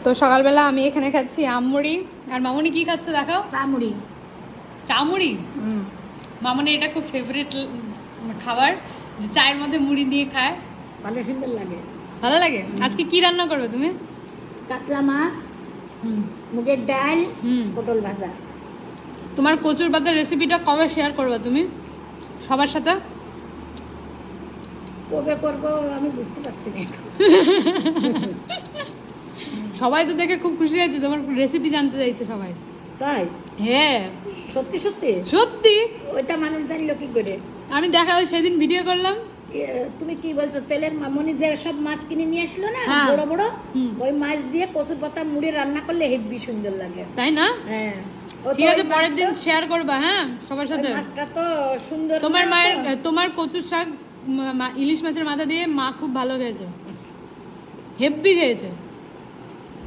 তো সকালবেলা আমি এখানে খাচ্ছি আমমুড়ি, আর মামুনি কি খাচ্ছে দেখাও। চামড়ি। চামুড়ি। মামুনি এটা খুব ফেভারিট খাবার, যে চায়ের মধ্যে মুড়ি দিয়ে খায়, ভালো সুন্দর লাগে। ভালো লাগে। আজকে কি রান্না করবে তুমি? কাতলা মাছ, মুগের ডাল, পটল ভাজা। তোমার কচুর পাতার রেসিপিটা কবে শেয়ার করবে তুমি সবার সাথে? কবে করবো আমি বুঝতে পারছি না। সবাই তো দেখে খুব খুশি হয়েছে, তোমার রেসিপি জানতে চাইছে সবাই। তাই? হ্যাঁ সত্যি সত্যি? সত্যি। ওইটা মানুষ জানলো কি করে? আমি দেখা ওই সেদিন ভিডিও করলাম। তুমি কি বলছো? তেলের মামনি যে সব মাছ কিনে নিয়ে আসলো না, হ্যাঁ। বড় বড়, ওই মাছ দিয়ে কচুর পাতা মুড়ে রান্না করলে হেব্বি সুন্দর লাগে, তাই না? হ্যাঁ। ঠিক আছে, পরের দিন শেয়ার করবা। হ্যাঁ, সবার সাথে। মাছটা তো সুন্দর। তোমার মায়ের, তোমার কচুর শাক ইলিশ মাছের মাথা দিয়ে মা খুব ভালো খেয়েছে, হেব্বি খেয়েছে।